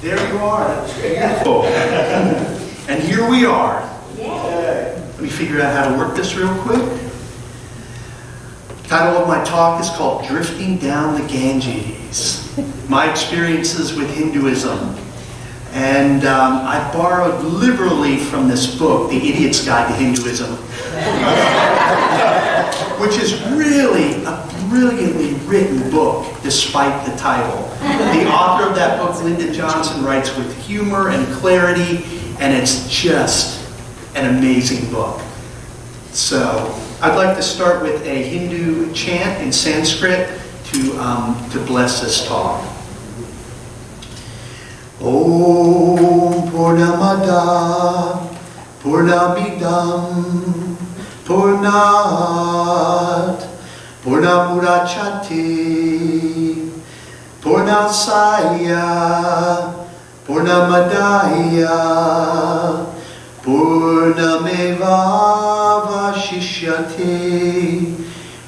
There you are. That's beautiful. And here we are. Let me figure out how to work this real quick. The title of my talk is called Drifting Down the Ganges. My experiences with Hinduism. And I borrowed liberally from this book, The Idiot's Guide to Hinduism, which is really a brilliantly written book, despite the title. The author of that book, Linda Johnson, writes with humor and clarity, and it's just an amazing book. So I'd like to start with a Hindu chant in Sanskrit to bless this talk. Om Purnamada Purnamidam Purnat Purnamurachati Purnasaya Purnamadaya Purnameva Vashishyate.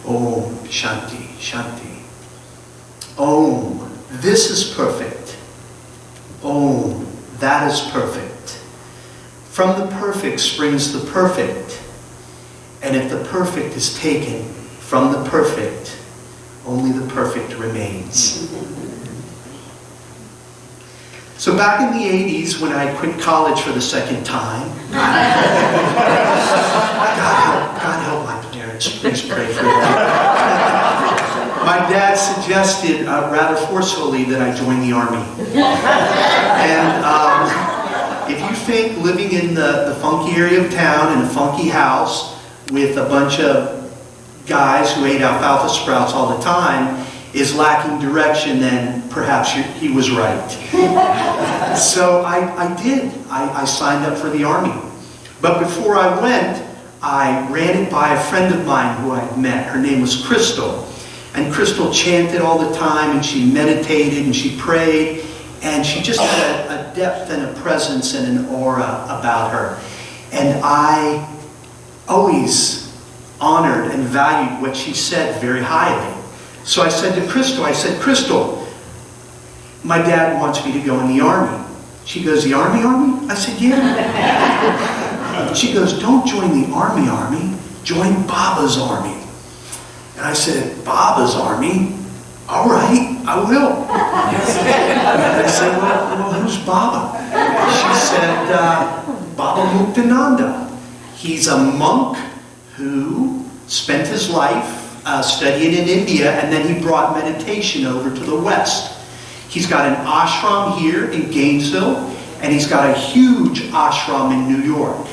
Om Shanti Shanti. Om, this is perfect. Om, that is perfect. From the perfect springs the perfect. And if the perfect is taken from the perfect, only the perfect remains. So back in the 80s, when I quit college for the second time, God help my parents, please pray for them. My dad suggested rather forcefully that I join the Army. And if you think living in the funky area of town in a funky house with a bunch of guys who ate alfalfa sprouts all the time is lacking direction, then perhaps he was right. So I did. I signed up for the Army. But before I went, I ran it by a friend of mine who I'd met. Her name was Crystal. And Crystal chanted all the time, and she meditated, and she prayed, and she just had a depth and a presence and an aura about her. And I always honored and valued what she said very highly. So I said to Crystal, Crystal, my dad wants me to go in the Army. She goes, the Army? I said, yeah. She goes, don't join the Army, join Baba's Army. And I said, Baba's Army? All right, I will. And I said, well, who's Baba? She said, Baba Muktananda. He's a monk who spent his life studying in India, and then he brought meditation over to the West. He's got an ashram here in Gainesville, and he's got a huge ashram in New York.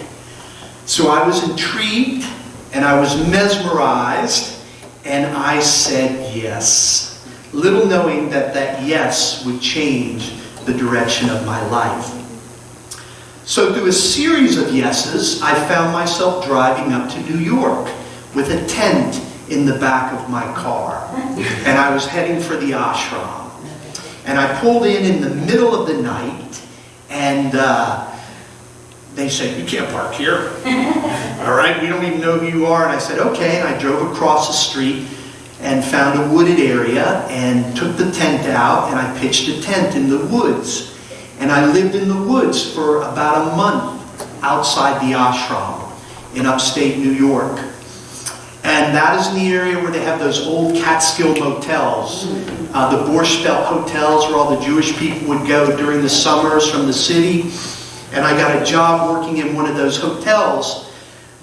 So I was intrigued, and I was mesmerized, and I said yes, little knowing that that yes would change the direction of my life. So through a series of yeses, I found myself driving up to New York with a tent in the back of my car. And I was heading for the ashram. And I pulled in the middle of the night, and they said, you can't park here. All right, we don't even know who you are. And I said, okay. And I drove across the street and found a wooded area and took the tent out, and I pitched a tent in the woods. And I lived in the woods for about a month outside the ashram in upstate New York. And that is in the area where they have those old Catskill motels, the Borscht Belt hotels where all the Jewish people would go during the summers from the city. And I got a job working in one of those hotels.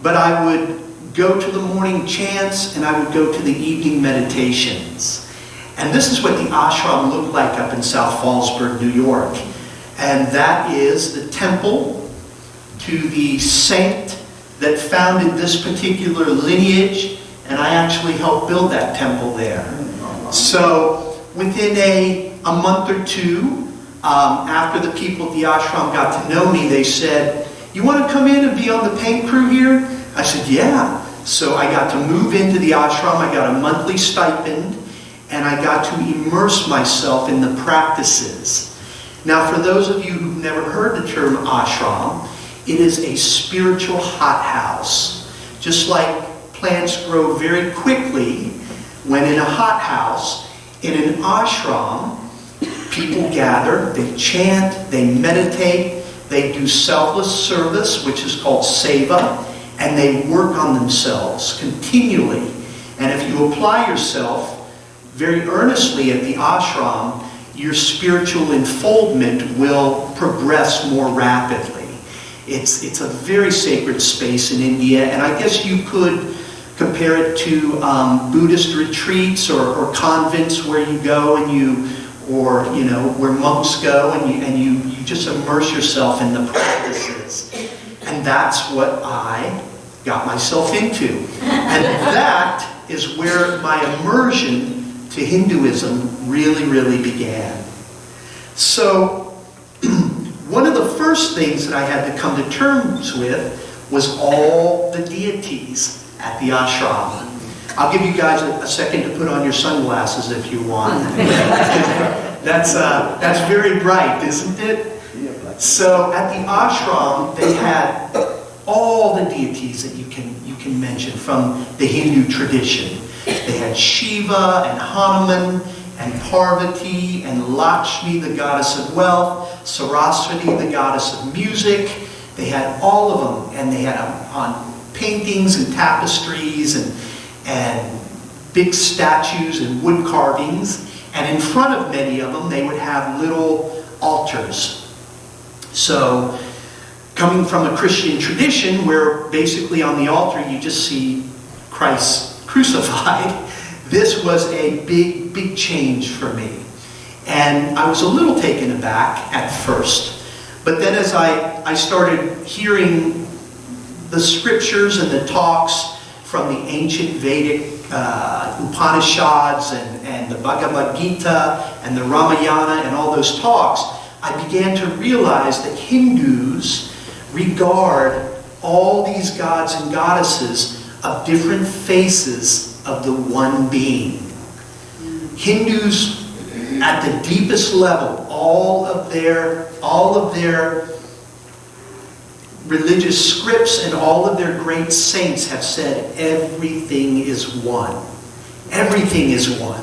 But I would go to the morning chants, and I would go to the evening meditations. And this is what the ashram looked like up in South Fallsburg, New York. And that is the temple to the saint that founded this particular lineage, and I actually helped build that temple there. So within a month or two, after the people at the ashram got to know me, they said, you want to come in and be on the paint crew here? I said, yeah. So I got to move into the ashram. I got a monthly stipend, and I got to immerse myself in the practices. Now, for those of you who've never heard the term ashram, it is a spiritual hothouse. Just like plants grow very quickly when in a hothouse, in an ashram, People gather, they chant, they meditate, they do selfless service, which is called seva, and they work on themselves continually. And if you apply yourself very earnestly at the ashram, your spiritual unfoldment will progress more rapidly. It's a very sacred space in India, and I guess you could compare it to Buddhist retreats or convents where you go and where monks go and you just immerse yourself in the practices. And that's what I got myself into. And that is where my immersion to Hinduism really, really began. So, one of the first things that I had to come to terms with was all the deities at the ashram. I'll give you guys a second to put on your sunglasses if you want. That's very bright, isn't it? So at the ashram, they had all the deities that you can mention from the Hindu tradition. They had Shiva and Hanuman and Parvati and Lakshmi, the goddess of wealth, Saraswati, the goddess of music. They had all of them, and they had them on paintings and tapestries and big statues and wood carvings. And in front of many of them, they would have little altars. So, coming from a Christian tradition where basically on the altar you just see Christ crucified, this was a big, big change for me. And I was a little taken aback at first. But then as I started hearing the scriptures and the talks from the ancient Vedic Upanishads and the Bhagavad Gita and the Ramayana and all those talks, I began to realize that Hindus regard all these gods and goddesses of different faces of the one being. Hindus, at the deepest level, all of their religious scripts and all of their great saints have said everything is one. Everything is one.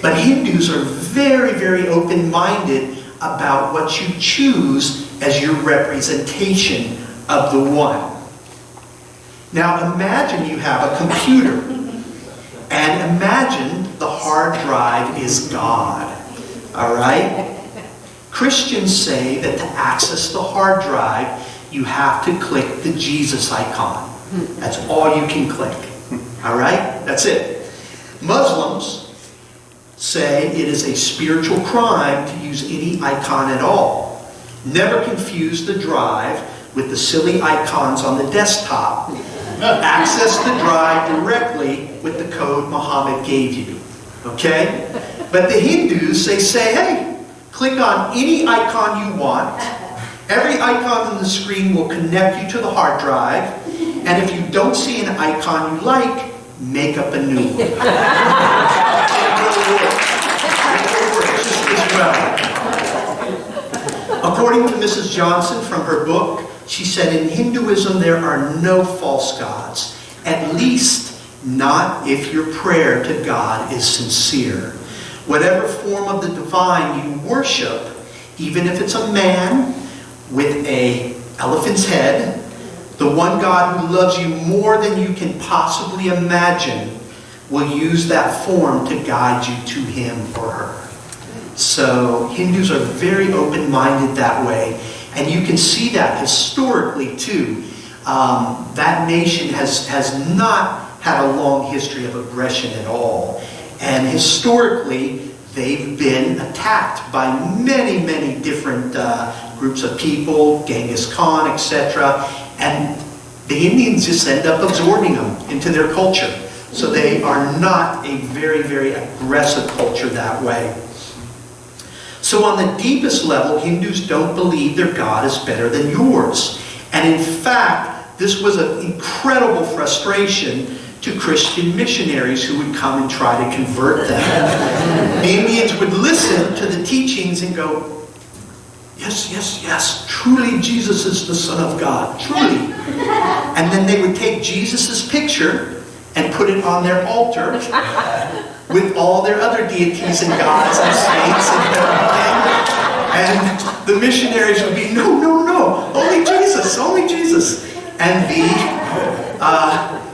But Hindus are very, very open-minded about what you choose as your representation of the one. Now imagine you have a computer, and imagine the hard drive is God. All right? Christians say that to access the hard drive, you have to click the Jesus icon. That's all you can click. All right? That's it. Muslims say it is a spiritual crime to use any icon at all. Never confuse the drive with the silly icons on the desktop. Access the drive directly with the code Muhammad gave you. Okay? But the Hindus, they say, hey, click on any icon you want. Every icon on the screen will connect you to the hard drive. And if you don't see an icon you like, make up a new one. According to Mrs. Johnson from her book, she said, in Hinduism there are no false gods. At least not if your prayer to God is sincere. Whatever form of the divine you worship, even if it's a man with an elephant's head, the one God who loves you more than you can possibly imagine will use that form to guide you to him or her. So Hindus are very open-minded that way. And you can see that historically too. That nation has not had a long history of aggression at all. And historically, they've been attacked by many, many different groups of people, Genghis Khan, etc. And the Indians just end up absorbing them into their culture. So they are not a very, very aggressive culture that way. So on the deepest level, Hindus don't believe their God is better than yours. And in fact, this was an incredible frustration to Christian missionaries who would come and try to convert them. The Indians would listen to the teachings and go, yes, yes, yes, truly Jesus is the Son of God, truly. And then they would take Jesus' picture and put it on their altar with all their other deities and gods and saints and everything. And the missionaries would be, no, no, no, only Jesus, only Jesus. And the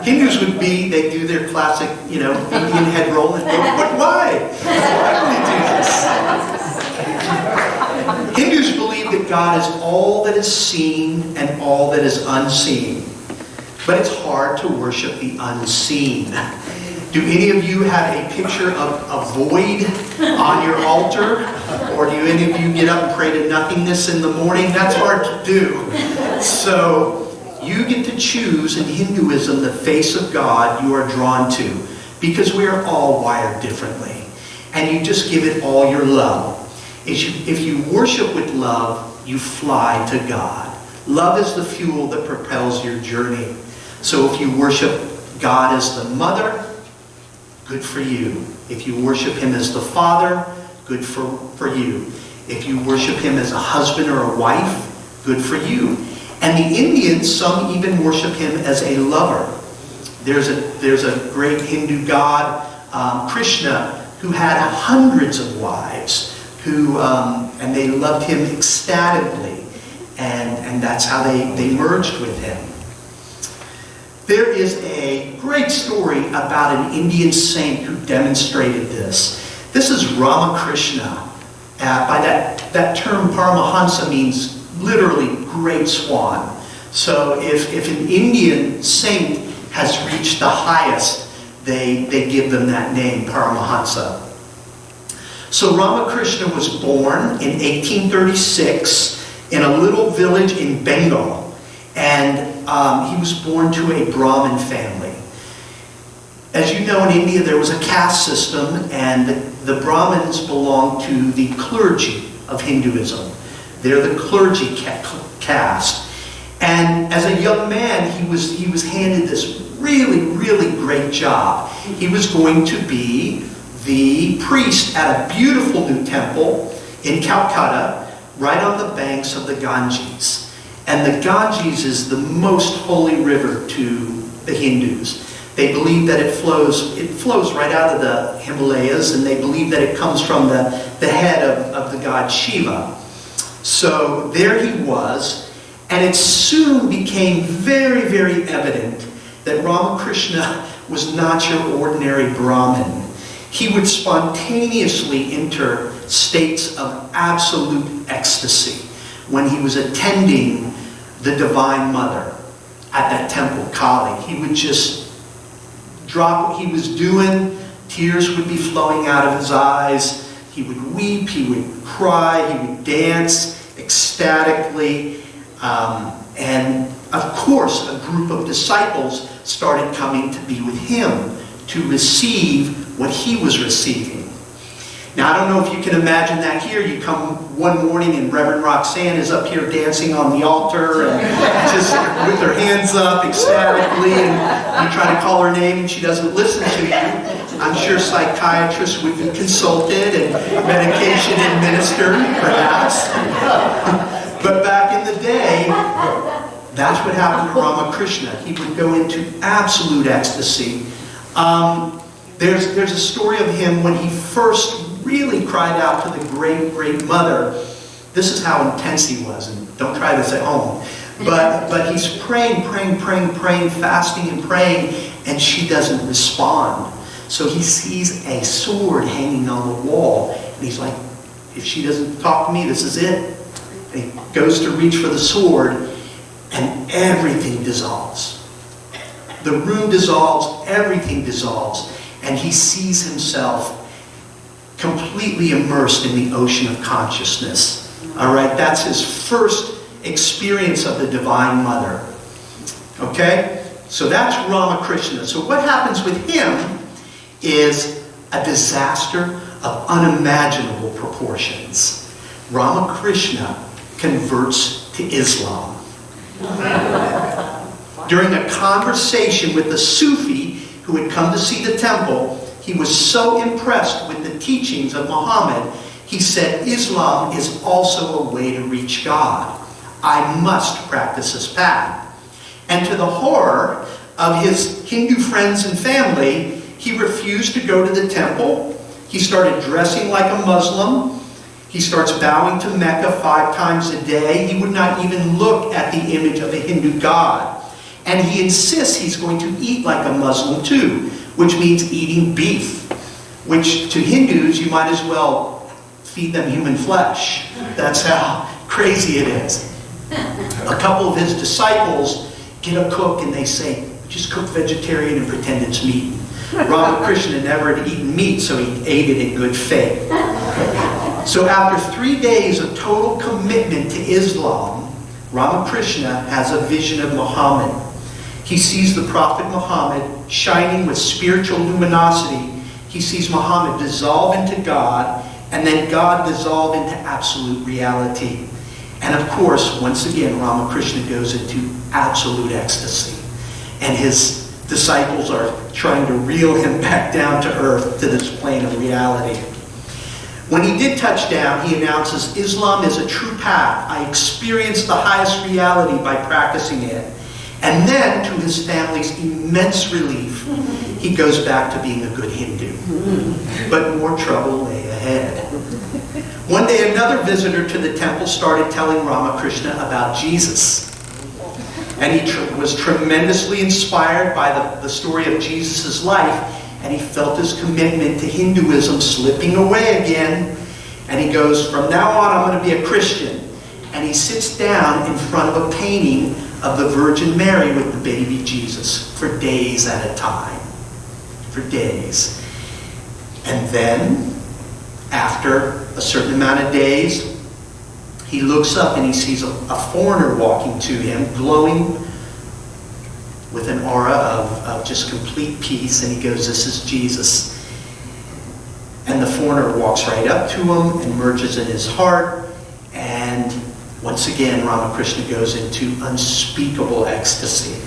Hindus would be, they do their classic, Indian head roll and go, but why? Why only Jesus? Hindus believe that God is all that is seen and all that is unseen. But it's hard to worship the unseen. Do any of you have a picture of a void on your altar? Or do any of you get up and pray to nothingness in the morning? That's hard to do. So you get to choose in Hinduism the face of God you are drawn to, because we are all wired differently. And you just give it all your love. If you worship with love, you fly to God. Love is the fuel that propels your journey. So if you worship God as the mother, good for you. If you worship him as the father, good for you. If you worship him as a husband or a wife, good for you. And the Indians, some even worship him as a lover. There's a great Hindu god, Krishna, who had hundreds of wives, and they loved him ecstatically. And that's how they merged with him. There is a great story about an Indian saint who demonstrated this. This is Ramakrishna. By that term, Paramahansa means literally great swan. So if an Indian saint has reached the highest, they give them that name, Paramahansa. So Ramakrishna was born in 1836 in a little village in Bengal. And he was born to a Brahmin family. As you know, in India there was a caste system, and the Brahmins belonged to the clergy of Hinduism. They're the clergy caste. And as a young man, he was handed this really, really great job. He was going to be the priest at a beautiful new temple in Calcutta, right on the banks of the Ganges. And the Ganges is the most holy river to the Hindus. They believe that it flows right out of the Himalayas, and they believe that it comes from the head of the god Shiva. So there he was, and it soon became very, very evident that Ramakrishna was not your ordinary Brahmin. He would spontaneously enter states of absolute ecstasy when he was attending the Divine Mother at that temple, Kali. He would just drop what he was doing. Tears would be flowing out of his eyes. He would weep, he would cry, he would dance ecstatically. And of course, a group of disciples started coming to be with him to receive what he was receiving. Now, I don't know if you can imagine that here. You come one morning and Reverend Roxanne is up here dancing on the altar and just with her hands up ecstatically, and you try to call her name and she doesn't listen to you. I'm sure psychiatrists would be consulted and medication administered, perhaps. But back in the day, that's what happened to Ramakrishna. He would go into absolute ecstasy. There's a story of him when he first really cried out to the great, great mother. This is how intense he was, and don't try this at home. But he's praying, fasting and praying, and she doesn't respond. So he sees a sword hanging on the wall, and he's like, if she doesn't talk to me, this is it. And he goes to reach for the sword, and everything dissolves. The room dissolves, everything dissolves, and he sees himself completely immersed in the ocean of consciousness. All right, that's his first experience of the Divine Mother. Okay, so that's Ramakrishna. So what happens with him is a disaster of unimaginable proportions. Ramakrishna converts to Islam. During a conversation with a Sufi who had come to see the temple, he was so impressed with the teachings of Muhammad, he said, Islam is also a way to reach God. I must practice this path. And to the horror of his Hindu friends and family, he refused to go to the temple. He started dressing like a Muslim. He starts bowing to Mecca 5 times a day. He would not even look at the image of a Hindu god. And he insists he's going to eat like a Muslim too, which means eating beef, which to Hindus, you might as well feed them human flesh. That's how crazy it is. A couple of his disciples get a cook and they say, just cook vegetarian and pretend it's meat. Ramakrishna never had eaten meat, so he ate it in good faith. So after 3 days of total commitment to Islam, Ramakrishna has a vision of Muhammad. He sees the Prophet Muhammad shining with spiritual luminosity. He sees Muhammad dissolve into God, and then God dissolve into absolute reality. And of course, once again, Ramakrishna goes into absolute ecstasy. And his disciples are trying to reel him back down to earth, to this plane of reality. When he did touch down, he announces, Islam is a true path. I experienced the highest reality by practicing it. And then, to his family's immense relief, he goes back to being a good Hindu. But more trouble lay ahead. One day, another visitor to the temple started telling Ramakrishna about Jesus. And he was tremendously inspired by the story of Jesus' life, and he felt his commitment to Hinduism slipping away again. And he goes, from now on, I'm going to be a Christian. And he sits down in front of a painting of the Virgin Mary with the baby Jesus for days at a time. For days. And then, after a certain amount of days, he looks up and he sees a foreigner walking to him, glowing with an aura of just complete peace, and he goes, this is Jesus. And the foreigner walks right up to him and merges in his heart, and once again, Ramakrishna goes into unspeakable ecstasy.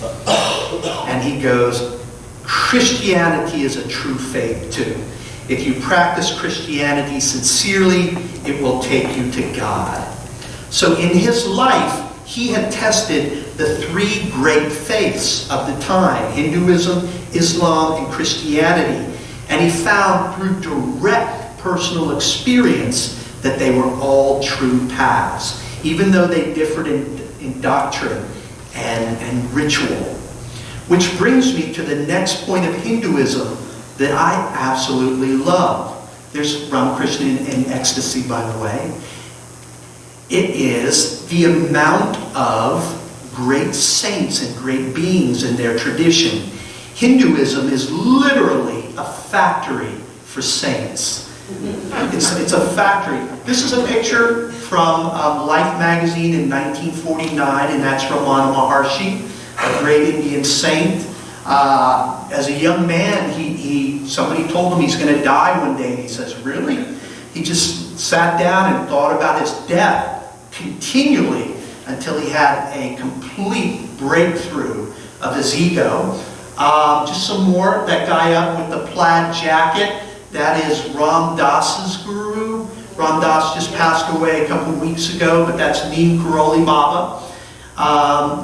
And he goes, Christianity is a true faith too. If you practice Christianity sincerely, it will take you to God. So in his life, he had tested the 3 great faiths of the time, Hinduism, Islam, and Christianity. And he found through direct personal experience that they were all true paths, even though they differed in doctrine and ritual. Which brings me to the next point of Hinduism that I absolutely love. There's Ramakrishna in ecstasy, by the way. It is the amount of great saints and great beings in their tradition. Hinduism is literally a factory for saints. It's a factory. This is a picture from Life magazine in 1949, and that's Ramana Maharshi, a great Indian saint. As a young man, somebody told him he's going to die one day, and he says, really? He just sat down and thought about his death continually until he had a complete breakthrough of his ego. Just some more. That guy up with the plaid jacket, that is Ram Dass's guru. Ram Das just passed away a couple of weeks ago, but that's Neem Karoli Baba.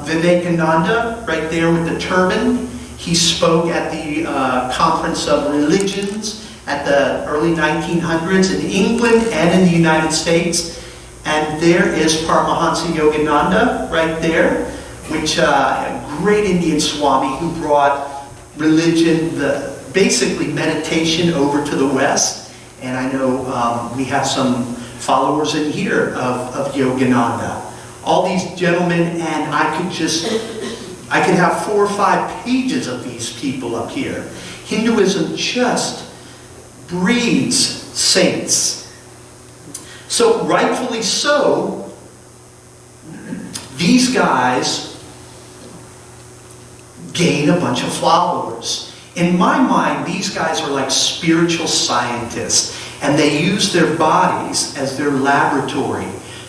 Vivekananda, right there with the turban. He spoke at the Conference of Religions at the early 1900s in England and in the United States. And there is Paramahansa Yogananda right there, which a great Indian Swami who brought religion, basically meditation, over to the West. And I know we have some followers in here of Yogananda. All these gentlemen, and I could have 4 or 5 pages of these people up here. Hinduism just breeds saints. So, rightfully so, these guys gain a bunch of followers. In my mind, these guys are like spiritual scientists, and they use their bodies as their laboratory.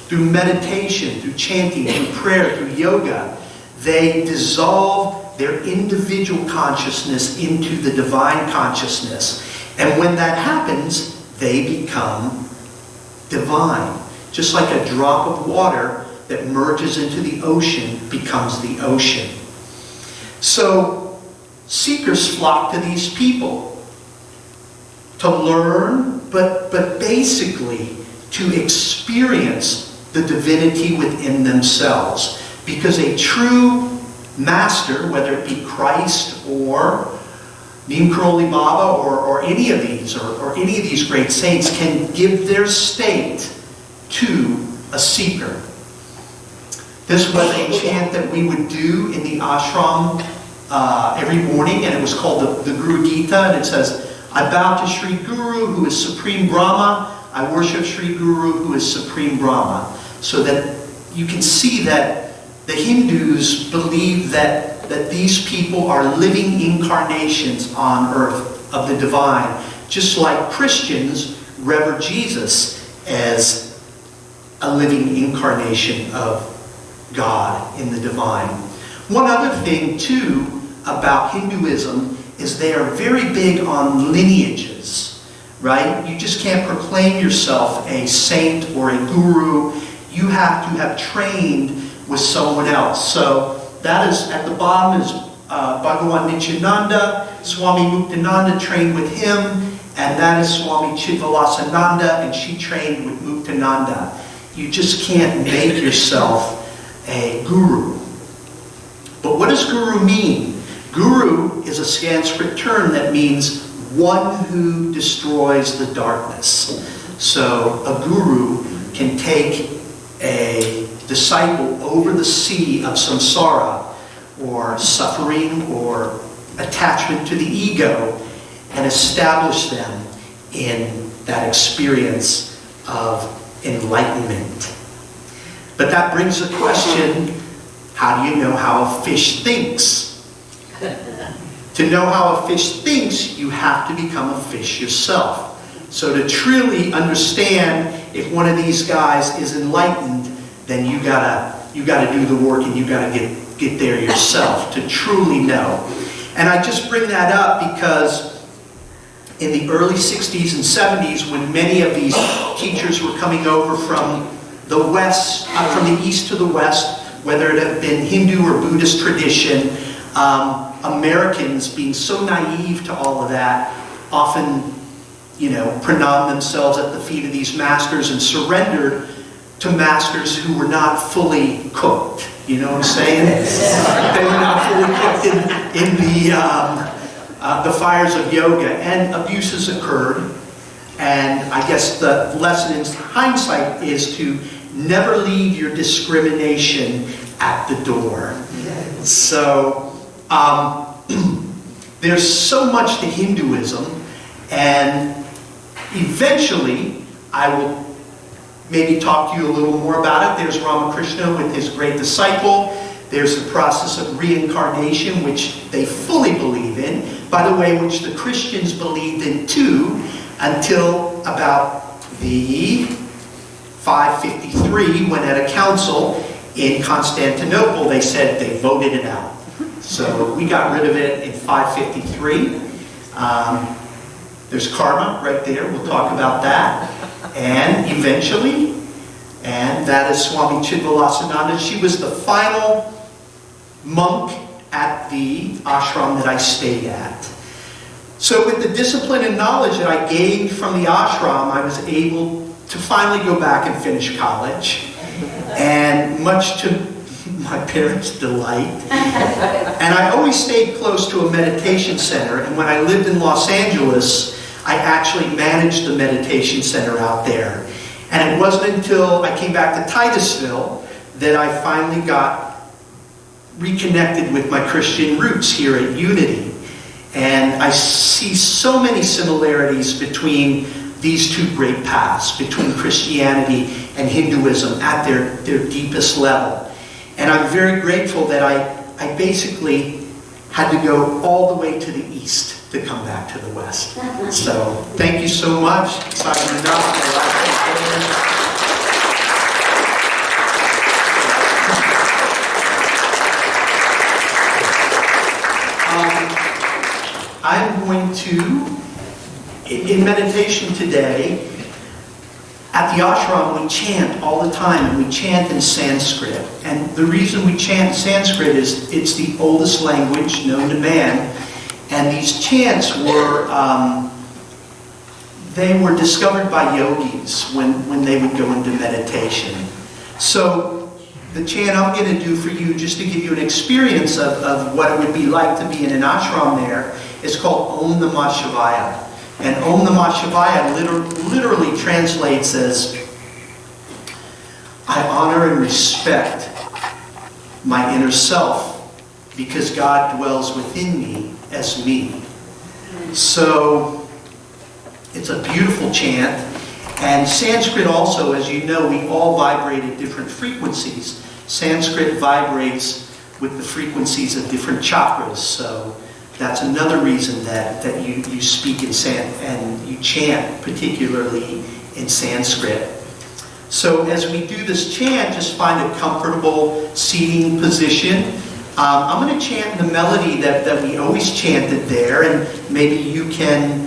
Through meditation, through chanting, through prayer, through yoga, they dissolve their individual consciousness into the divine consciousness. And when that happens, they become divine. Just like a drop of water that merges into the ocean becomes the ocean. So, seekers flock to these people to learn, but basically to experience the divinity within themselves. Because a true master, whether it be Christ or Neem Karoli Baba or any of these, or any of these great saints, can give their state to a seeker. This was a chant that we would do in the ashram every morning, and it was called the Guru Gita, and it says, I bow to Sri Guru, who is Supreme Brahma. I worship Sri Guru, who is Supreme Brahma. So that you can see that the Hindus believe that these people are living incarnations on earth of the divine, just like Christians rever Jesus as a living incarnation of God in the divine. One other thing, too, about Hinduism is they are very big on lineages, right? You just can't proclaim yourself a saint or a guru. You have to have trained with someone else. So that is, at the bottom is Bhagawan Nityananda. Swami Muktananda trained with him, and that is Swami Chidvilasananda, and she trained with Muktananda. You just can't make yourself a guru. But what does guru mean? Guru is a Sanskrit term that means one who destroys the darkness. So a guru can take a disciple over the sea of samsara, or suffering, or attachment to the ego, and establish them in that experience of enlightenment. But that brings the question, how do you know how a fish thinks? To know how a fish thinks, you have to become a fish yourself. So to truly understand if one of these guys is enlightened, then you gotta do the work, and you gotta get there yourself to truly know. And I just bring that up because in the early 60s and 70s, when many of these teachers were coming over from the west, from the east to the west, whether it had been Hindu or Buddhist tradition, Americans, being so naive to all of that, often, pranam themselves at the feet of these masters and surrendered to masters who were not fully cooked. You know what I'm saying? They were not fully cooked in the fires of yoga, and abuses occurred. And I guess the lesson in hindsight is to never leave your discrimination at the door. So there's so much to Hinduism, and eventually I will maybe talk to you a little more about it. There's Ramakrishna with his great disciple. There's the process of reincarnation, which they fully believe in. By the way, which the Christians believed in too, until about the 553, when at a council in Constantinople, they said they voted it out. So we got rid of it in 553. There's karma right there. We'll talk about that. And eventually, and that is Swami Chidvilasananda. She was the final monk at the ashram that I stayed at. So with the discipline and knowledge that I gained from the ashram, I was able to finally go back and finish college. And much to my parents' delight. And I always stayed close to a meditation center. And when I lived in Los Angeles, I actually managed the meditation center out there. And it wasn't until I came back to Titusville that I finally got reconnected with my Christian roots here at Unity. And I see so many similarities between these two great paths, between Christianity and Hinduism at their deepest level. And I'm very grateful that I basically had to go all the way to the east to come back to the west. So thank you so much. Excited enough. I'm going to, in meditation today, at the ashram we chant all the time, and we chant in Sanskrit. And the reason we chant Sanskrit is it's the oldest language known to man. And these chants were they were discovered by yogis when they would go into meditation. So the chant I'm going to do for you, just to give you an experience of what it would be like to be in an ashram there, is called Om Namah Shivaya. And Om Namah Shivaya literally translates as, I honor and respect my inner self because God dwells within me as me. So it's a beautiful chant. And Sanskrit also, as you know, we all vibrate at different frequencies. Sanskrit vibrates with the frequencies of different chakras. So that's another reason that you speak in and you chant particularly in Sanskrit. So as we do this chant, just find a comfortable seating position. I'm going to chant the melody that we always chanted there, and maybe you can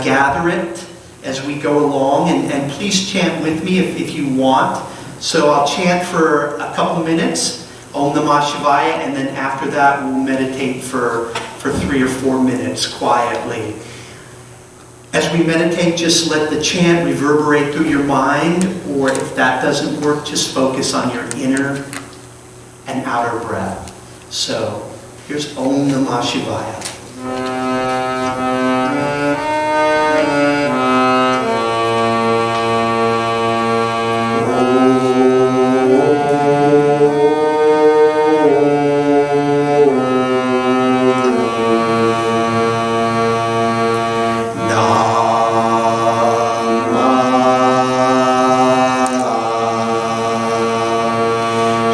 gather it as we go along, and please chant with me if you want. So I'll chant for a couple minutes, Om Namah Shivaya, and then after that we'll meditate for 3 or 4 minutes quietly. As we meditate, just let the chant reverberate through your mind, or if that doesn't work, just focus on your inner and outer breath. So here's Om Namah Shivaya.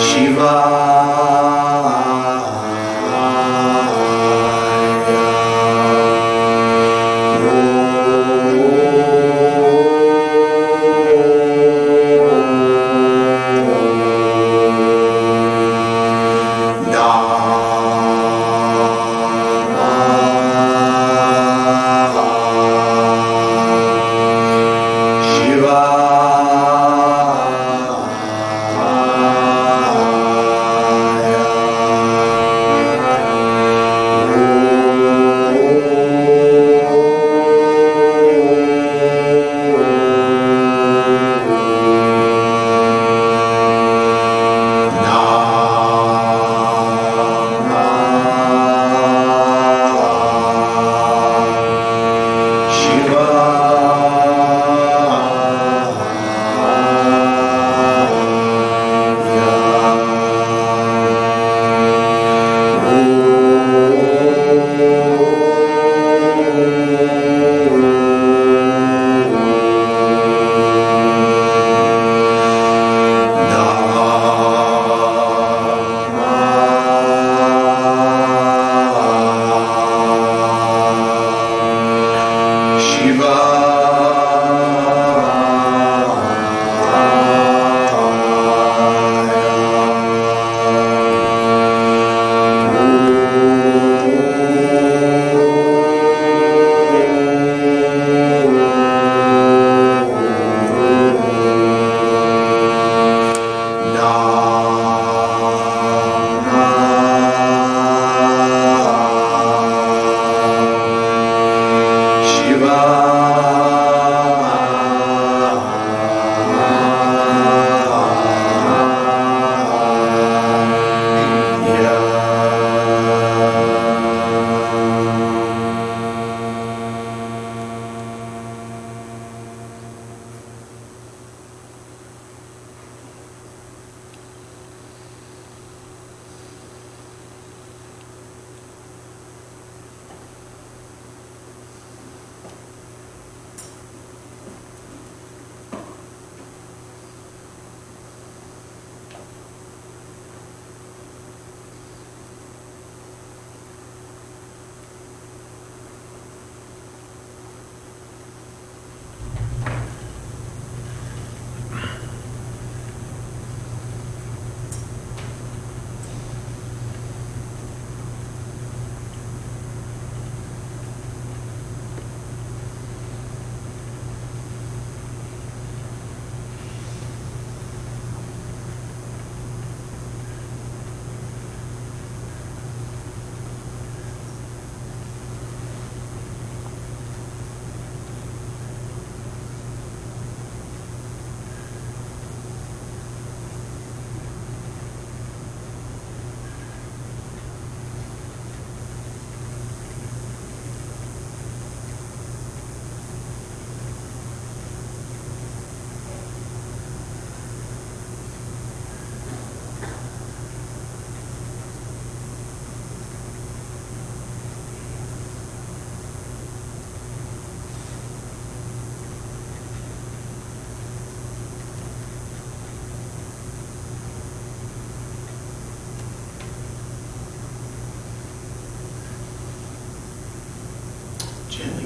Shivaya.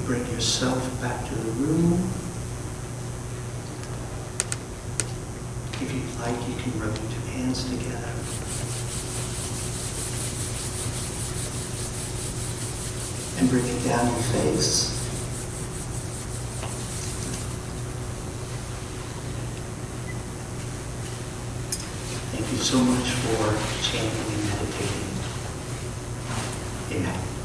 bring yourself back to the room. If you'd like, you can rub your two hands together. And bring it down your face. Thank you so much for chanting and meditating. Amen.